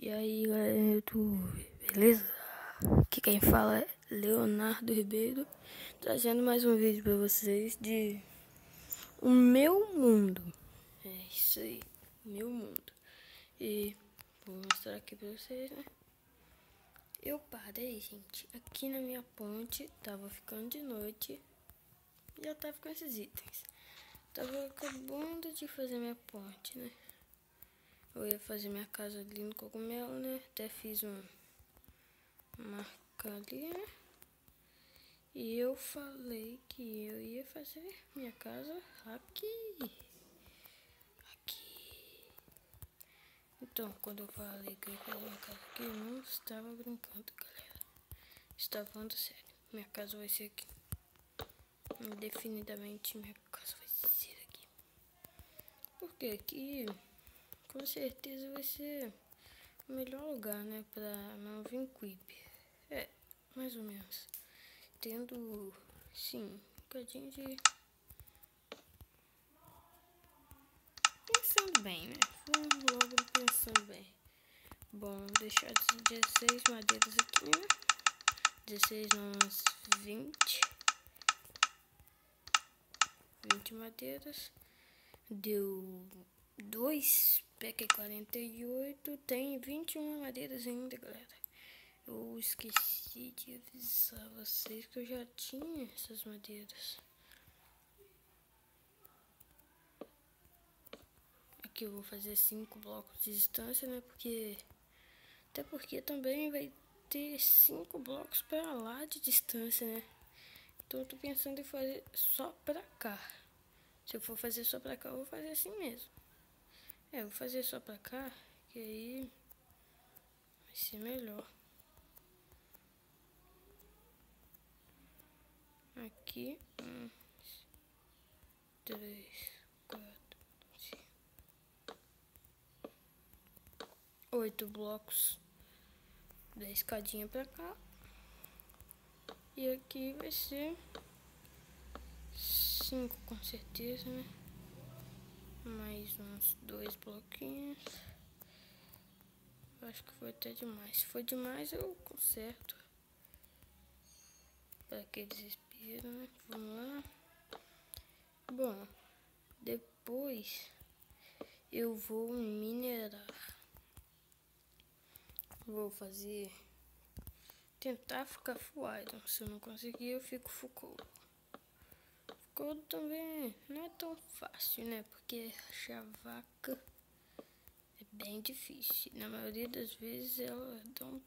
E aí, galera do YouTube, beleza? Aqui quem fala é Leonardo Ribeiro, trazendo mais um vídeo pra vocês de o meu mundo. É isso aí, meu mundo. E vou mostrar aqui pra vocês, né? Eu parei, gente, aqui na minha ponte, tava ficando de noite, já tava com esses itens. Tava acabando de fazer minha ponte, né? Eu ia fazer minha casa ali no cogumelo, né? Até fiz uma marca ali, né? E eu falei que eu ia fazer minha casa aqui. Então, quando eu falei que eu ia fazer minha casa aqui, eu não estava brincando, galera. Estava falando sério. Minha casa vai ser aqui. Indefinidamente, minha casa vai ser aqui. Porque aqui, com certeza, vai ser o melhor lugar, né? Pra não vir creep. É, mais ou menos. Tendo, sim, um bocadinho de... Pensando bem, né? Vamos logo pensando bem. Bom, vou deixar 16 madeiras aqui, né? 16 não, umas 20. 20 madeiras. Deu 2 pack 48. Tem 21 madeiras ainda, galera. Eu esqueci de avisar vocês que eu já tinha essas madeiras. Aqui eu vou fazer 5 blocos de distância, né? Até porque também vai ter 5 blocos para lá de distância, né? Então eu tô pensando em fazer só pra cá. Se eu for fazer só pra cá, eu vou fazer assim mesmo. Eu vou fazer só pra cá, que aí vai ser melhor. Aqui, 1, 3, 4, 5, 8 blocos da escadinha pra cá. E aqui vai ser 5 com certeza, né? Mais uns 2 bloquinhos. Acho que foi até demais. Se for demais, eu conserto. Para que desespero, né? Vamos lá. Bom, depois eu vou minerar. Vou fazer... Tentar ficar full iron. Se eu não conseguir, eu fico full cold. Cold também não é tão fácil, né? Porque achar vaca é bem difícil. Na maioria das vezes elas dão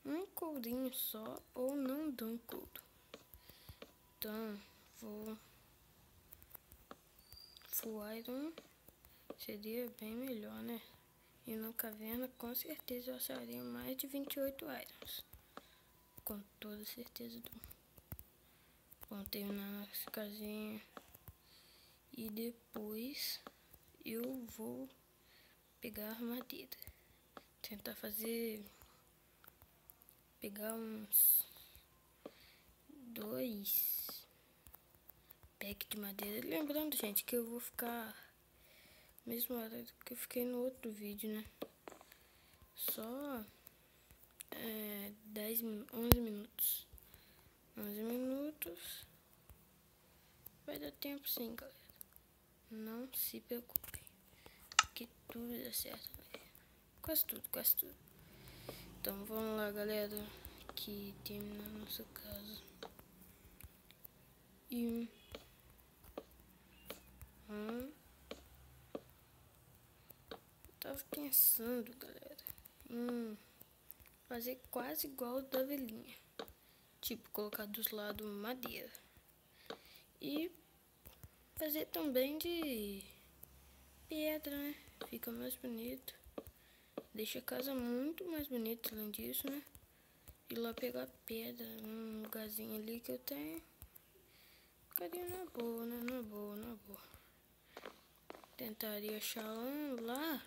um coldinho só ou não dão cold. Então vou full iron seria bem melhor, né? E na caverna com certeza eu acharia mais de 28 irons. Com toda certeza Vamos terminar nossa casinha. E depois eu vou pegar madeira. Tentar pegar uns 2 packs de madeira. Lembrando, gente, que eu vou ficar mesma hora que eu fiquei no outro vídeo, né? Só 11 minutos. 11 minutos. Vai dar tempo sim, galera. Não se preocupem. Que tudo dá certo, né? Quase tudo. Então vamos lá, galera. Aqui terminar nossa casa. E tava pensando, galera, em fazer quase igual o da velhinha. Tipo, colocar dos lados madeira. E fazer também de pedra, né? Fica mais bonito. Deixa a casa muito mais bonita, além disso, né? Ir lá pegar pedra num lugarzinho ali que eu tenho. Ficaria na boa, né? Na boa. Tentaria achar lá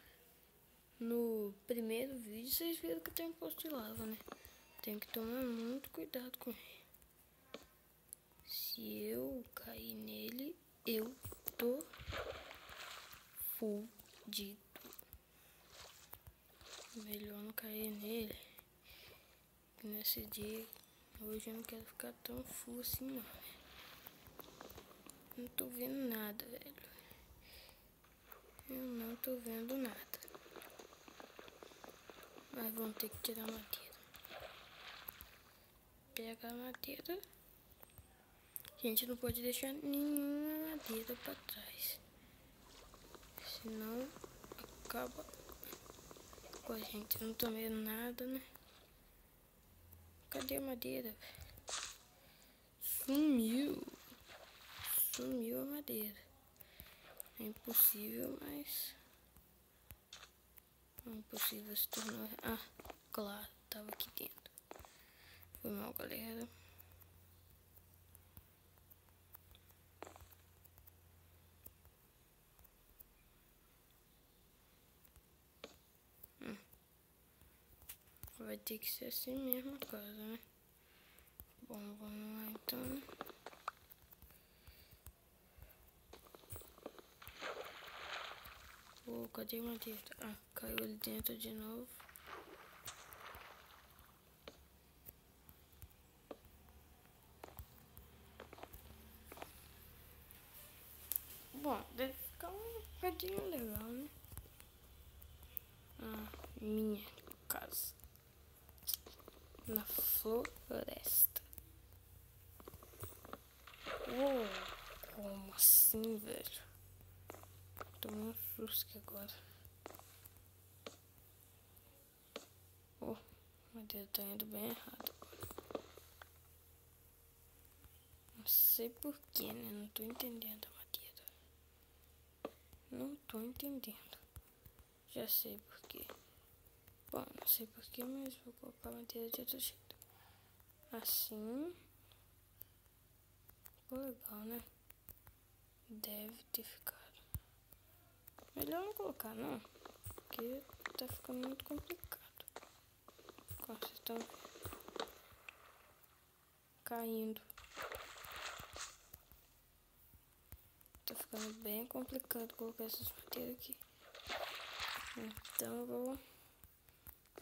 no primeiro vídeo. Vocês viram que tem um posto de lava, né? Tem que tomar muito cuidado com ele. Se eu cair nele, eu tô fudido. melhor não cair nele. Nesse dia, hoje eu não quero ficar tão full assim não. Não tô vendo nada, velho. Eu não tô vendo nada. Mas vamos ter que tirar a madeira. Pega a madeira. A gente não pode deixar nenhuma madeira pra trás. Senão acaba com a gente. Eu não tô vendo nada, né? Cadê a madeira? Sumiu. Sumiu a madeira. É impossível, mas... é impossível se tornar... Ah, claro, tava aqui dentro. Foi mal, galera. Vai ter que ser assim mesmo a casa, né? Bom, vamos lá então. Oh, cadê a madeira? Ah, caiu ali dentro de novo. Bom, deve ficar um bocadinho legal, né? Ah, minha casa. Na floresta. Uou, como assim, velho? Tomei um susto agora. Oh, a madeira tá indo bem errado agora. Não sei porquê, né? Não tô entendendo a madeira. Não tô entendendo. Já sei porquê. Bom, não sei porquê, mas vou colocar a madeira de outro jeito. Assim. Ficou legal, né? Deve ter ficado. Melhor não colocar, não. Porque tá ficando muito complicado. Como vocês estão caindo. Tá ficando bem complicado colocar essas madeiras aqui. Então eu vou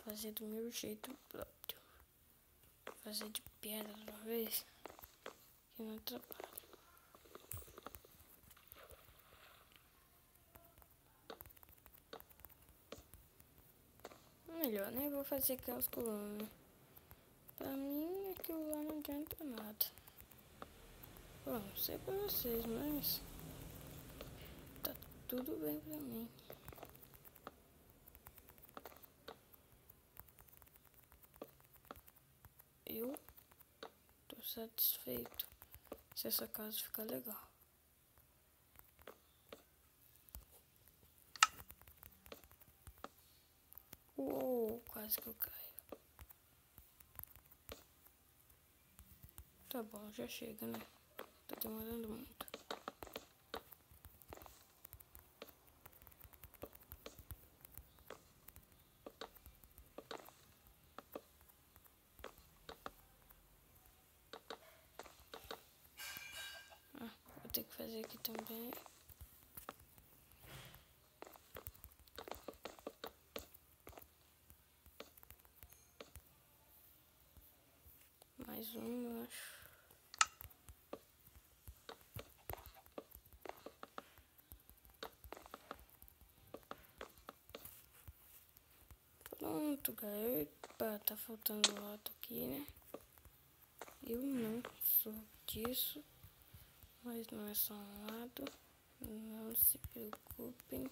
fazer do meu jeito próprio. Fazer de pedra de uma vez. Que não atrapalha. Melhor, né? Vou fazer aquelas colunas. Pra mim, aquilo lá não adianta nada. Bom, não sei pra vocês, mas... tá tudo bem pra mim. Eu tô satisfeito se essa casa ficar legal. Uou, quase que eu caio. Tá bom, já chega, né? Tá demorando muito. Ah, vou ter que fazer aqui também. Mais um, eu acho. Pronto, galera. Epa, tá faltando um lado aqui, né? Eu não sou disso. Mas não é só um lado. Não se preocupem.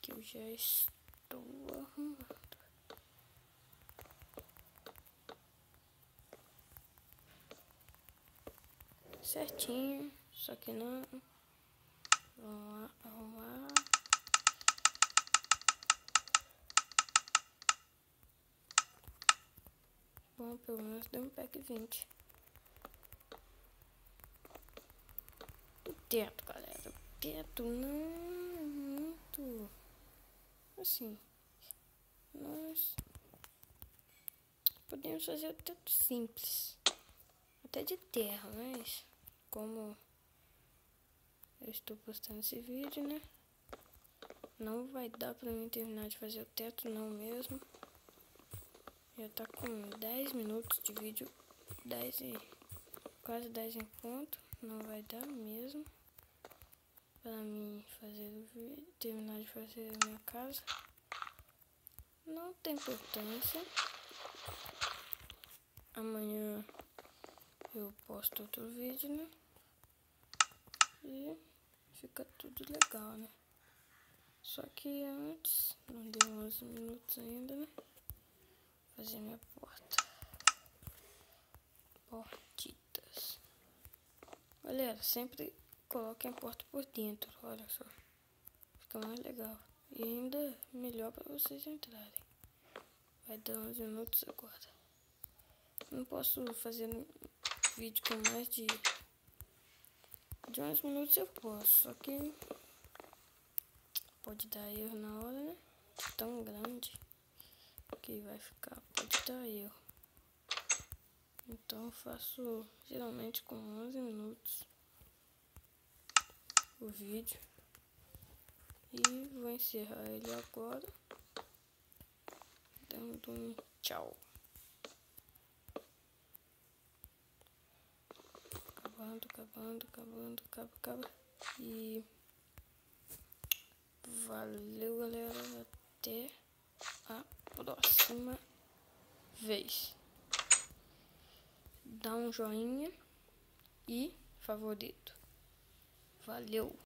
Que eu já estou arrumando. Certinho. Só que não. Vamos lá, arrumar. Bom, pelo menos deu um pack 20. O teto, galera. O teto não é muito... assim. Nós podemos fazer o teto simples. Até de terra, mas... como eu estou postando esse vídeo, né? Não vai dar pra mim terminar de fazer o teto não mesmo. Já tá com 10 minutos de vídeo, quase 10 em ponto. Não vai dar mesmo pra mim terminar de fazer a minha casa. Não tem importância. Amanhã eu posto outro vídeo, né? E fica tudo legal, né? Só que antes, não deu 11 minutos ainda, né? Fazer minha portitas. Galera, sempre coloquem a porta por dentro, olha só. Fica mais legal. E ainda melhor para vocês entrarem. Vai dar 11 minutos agora. Não posso fazer vídeo com mais de 11 minutos, eu posso. Só que pode dar erro na hora, né? Tão grande que vai ficar, pode dar erro. Então eu faço geralmente com 11 minutos o vídeo. E vou encerrar ele agora, dando um tchau. Acaba. E valeu, galera. Até a próxima vez. Dá um joinha e favorito. Valeu!